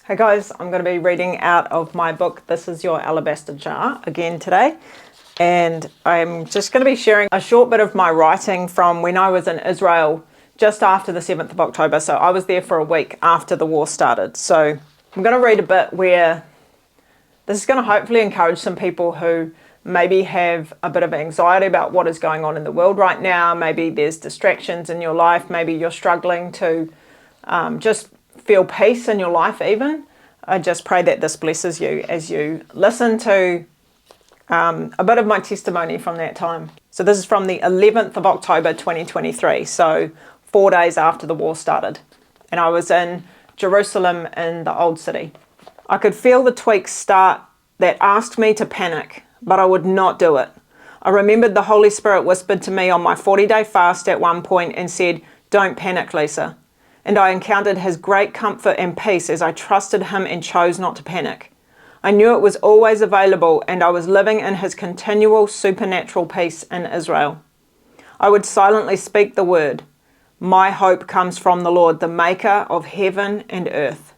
Hey guys, I'm going to be reading out of my book, This is Your Alabaster Jar, again today. And I'm just going to be sharing a short bit of my writing from when I was in Israel just after the 7th of October. So I was there for a week after the war started. So I'm going to read a bit where this is going to hopefully encourage some people who maybe have a bit of anxiety about what is going on in the world right now. Maybe there's distractions in your life. Maybe you're struggling to just feel peace in your life even. I just pray that this blesses you as you listen to a bit of my testimony from that time. So this is from the 11th of October 2023, so 4 days after the war started. And I was in Jerusalem in the Old City. I could feel the tweaks start that asked me to panic, but I would not do it. I remembered the Holy Spirit whispered to me on my 40-day fast at one point and said, "Don't panic, Lisa." And I encountered his great comfort and peace as I trusted him and chose not to panic. I knew it was always available, and I was living in his continual supernatural peace in Israel. I would silently speak the word, "My hope comes from the Lord, the maker of heaven and earth."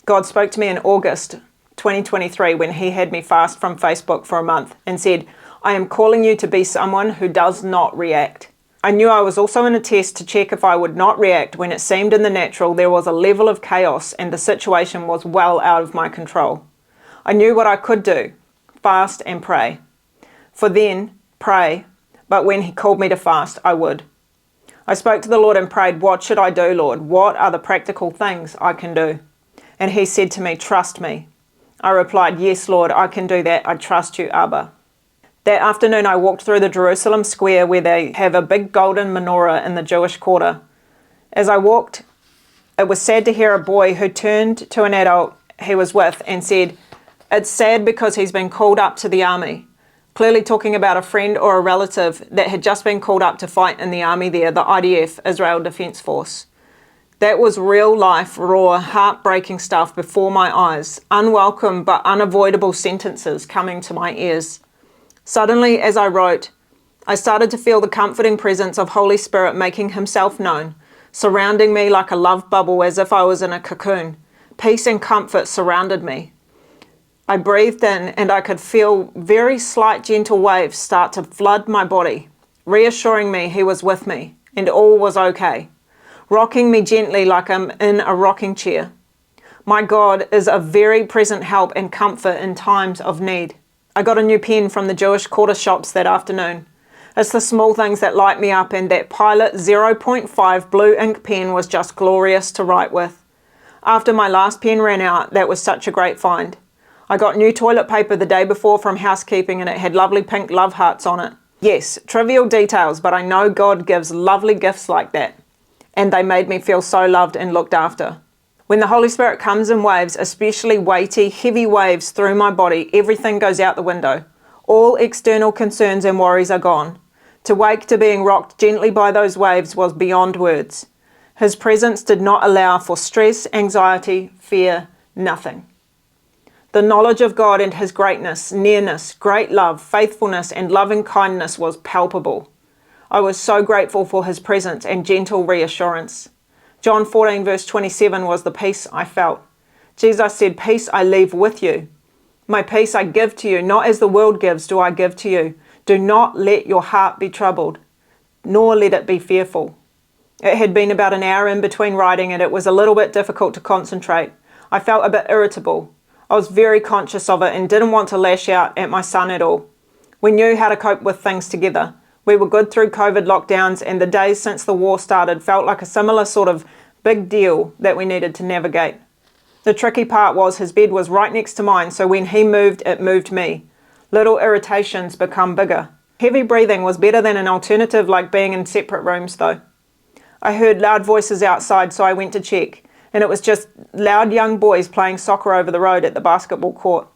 God spoke to me in August 2023 when he had me fast from Facebook for a month and said, "I am calling you to be someone who does not react." I knew I was also in a test to check if I would not react when it seemed in the natural there was a level of chaos and the situation was well out of my control. I knew what I could do, fast and pray. For then, pray, but when he called me to fast, I would. I spoke to the Lord and prayed, "What should I do, Lord? What are the practical things I can do?" And he said to me, "Trust me." I replied, "Yes, Lord, I can do that. I trust you, Abba." That afternoon, I walked through the Jerusalem square where they have a big golden menorah in the Jewish quarter. As I walked, it was sad to hear a boy who turned to an adult he was with and said, "It's sad because he's been called up to the army," clearly talking about a friend or a relative that had just been called up to fight in the army there, the IDF, Israel Defense Force. That was real life, raw, heartbreaking stuff before my eyes, unwelcome but unavoidable sentences coming to my ears. Suddenly, as I wrote, I started to feel the comforting presence of Holy Spirit making himself known, surrounding me like a love bubble as if I was in a cocoon. Peace and comfort surrounded me. I breathed in and I could feel very slight gentle waves start to flood my body, reassuring me he was with me and all was okay, rocking me gently like I'm in a rocking chair. My God is a very present help and comfort in times of need. I got a new pen from the Jewish quarter shops that afternoon. It's the small things that light me up, and that Pilot 0.5 blue ink pen was just glorious to write with. After my last pen ran out, that was such a great find. I got new toilet paper the day before from housekeeping and it had lovely pink love hearts on it. Yes, trivial details, but I know God gives lovely gifts like that. And they made me feel so loved and looked after. When the Holy Spirit comes in waves, especially weighty, heavy waves through my body, everything goes out the window. All external concerns and worries are gone. To wake to being rocked gently by those waves was beyond words. His presence did not allow for stress, anxiety, fear, nothing. The knowledge of God and his greatness, nearness, great love, faithfulness, and loving kindness was palpable. I was so grateful for his presence and gentle reassurance. John 14 verse 27 was the peace I felt. Jesus said, "Peace I leave with you. My peace I give to you, not as the world gives do I give to you. Do not let your heart be troubled, nor let it be fearful." It had been about an hour in between writing and it was a little bit difficult to concentrate. I felt a bit irritable. I was very conscious of it and didn't want to lash out at my son at all. We knew how to cope with things together. We were good through COVID lockdowns, and the days since the war started felt like a similar sort of big deal that we needed to navigate. The tricky part was his bed was right next to mine, so when he moved, it moved me. Little irritations become bigger. Heavy breathing was better than an alternative like being in separate rooms though. I heard loud voices outside, so I went to check, and it was just loud young boys playing soccer over the road at the basketball court.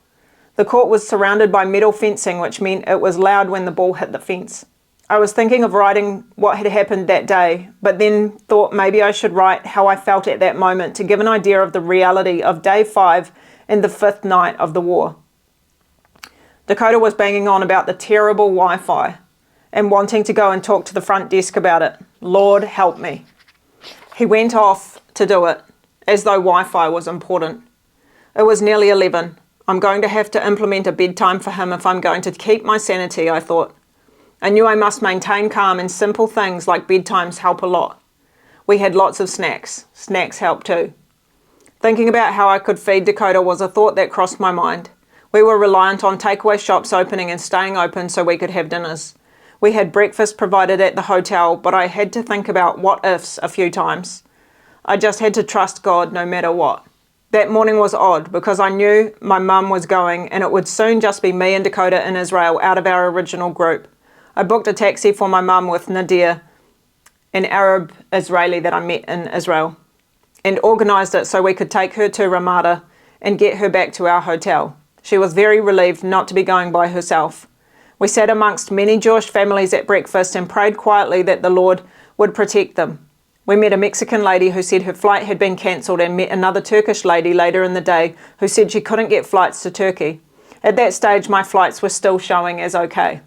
The court was surrounded by metal fencing, which meant it was loud when the ball hit the fence. I was thinking of writing what had happened that day, but then thought maybe I should write how I felt at that moment to give an idea of the reality of day 5 and the 5th night of the war. Dakota was banging on about the terrible Wi-Fi and wanting to go and talk to the front desk about it. Lord help me. He went off to do it, as though Wi-Fi was important. It was nearly 11. I'm going to have to implement a bedtime for him if I'm going to keep my sanity, I thought. I knew I must maintain calm, and simple things like bedtimes help a lot. We had lots of snacks. Snacks help too. Thinking about how I could feed Dakota was a thought that crossed my mind. We were reliant on takeaway shops opening and staying open so we could have dinners. We had breakfast provided at the hotel, but I had to think about what-ifs a few times. I just had to trust God no matter what. That morning was odd because I knew my mum was going and it would soon just be me and Dakota in Israel out of our original group. I booked a taxi for my mum with Nadir, an Arab Israeli that I met in Israel, and organised it so we could take her to Ramada and get her back to our hotel. She was very relieved not to be going by herself. We sat amongst many Jewish families at breakfast and prayed quietly that the Lord would protect them. We met a Mexican lady who said her flight had been cancelled, and met another Turkish lady later in the day who said she couldn't get flights to Turkey. At that stage, my flights were still showing as okay.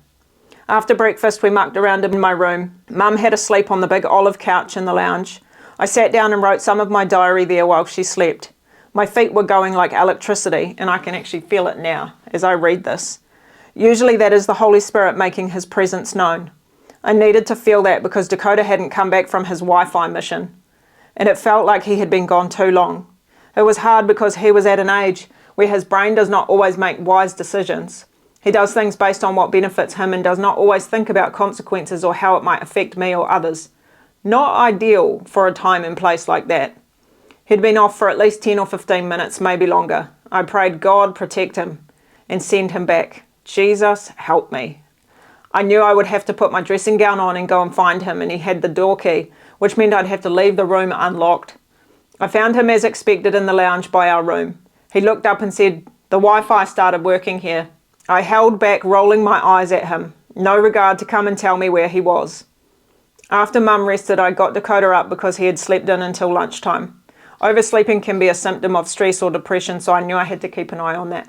After breakfast, we mucked around in my room. Mum had asleep on the big olive couch in the lounge. I sat down and wrote some of my diary there while she slept. My feet were going like electricity, and I can actually feel it now as I read this. Usually that is the Holy Spirit making his presence known. I needed to feel that because Dakota hadn't come back from his Wi-Fi mission, and it felt like he had been gone too long. It was hard because he was at an age where his brain does not always make wise decisions. He does things based on what benefits him and does not always think about consequences or how it might affect me or others. Not ideal for a time and place like that. He'd been off for at least 10 or 15 minutes, maybe longer. I prayed God protect him and send him back. Jesus, help me. I knew I would have to put my dressing gown on and go and find him, and he had the door key, which meant I'd have to leave the room unlocked. I found him as expected in the lounge by our room. He looked up and said, "The Wi-Fi started working here." I held back, rolling my eyes at him. No regard to come and tell me where he was. After Mum rested, I got Dakota up because he had slept in until lunchtime. Oversleeping can be a symptom of stress or depression, so I knew I had to keep an eye on that.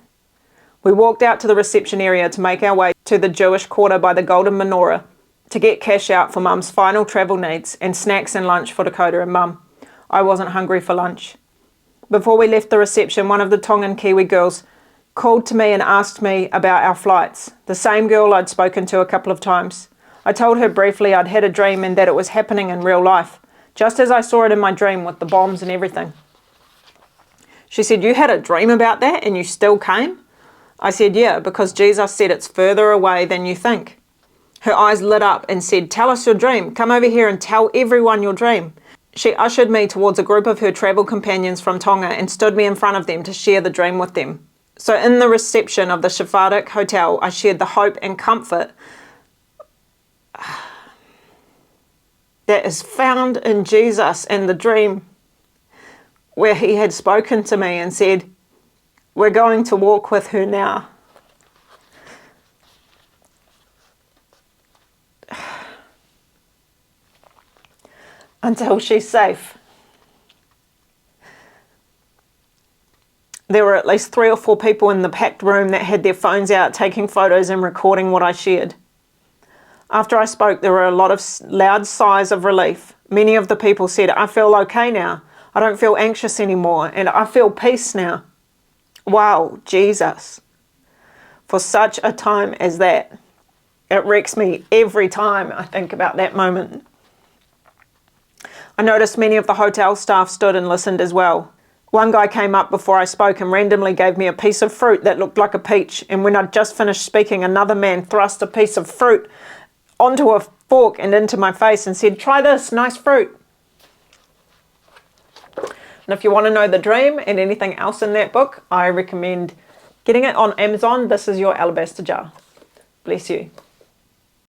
We walked out to the reception area to make our way to the Jewish quarter by the Golden Menorah to get cash out for Mum's final travel needs and snacks and lunch for Dakota and Mum. I wasn't hungry for lunch. Before we left the reception, one of the Tongan Kiwi girls called to me and asked me about our flights, the same girl I'd spoken to a couple of times. I told her briefly I'd had a dream and that it was happening in real life, just as I saw it in my dream with the bombs and everything. She said, "You had a dream about that and you still came?" I said, "Yeah, because Jesus said it's further away than you think." Her eyes lit up and said, "Tell us your dream. Come over here and tell everyone your dream." She ushered me towards a group of her travel companions from Tonga and stood me in front of them to share the dream with them. So in the reception of the Sephardic hotel, I shared the hope and comfort that is found in Jesus and the dream where he had spoken to me and said, "We're going to walk with her now." Until she's safe. There were at least 3 or 4 people in the packed room that had their phones out taking photos and recording what I shared. After I spoke, there were a lot of loud sighs of relief. Many of the people said, "I feel okay now. I don't feel anxious anymore, and I feel peace now." Wow, Jesus. For such a time as that. It wrecks me every time I think about that moment. I noticed many of the hotel staff stood and listened as well. One guy came up before I spoke and randomly gave me a piece of fruit that looked like a peach, and when I'd just finished speaking, another man thrust a piece of fruit onto a fork and into my face and said, "Try this, nice fruit." And if you want to know the dream and anything else in that book, I recommend getting it on Amazon. This is Your Alabaster Jar. Bless you.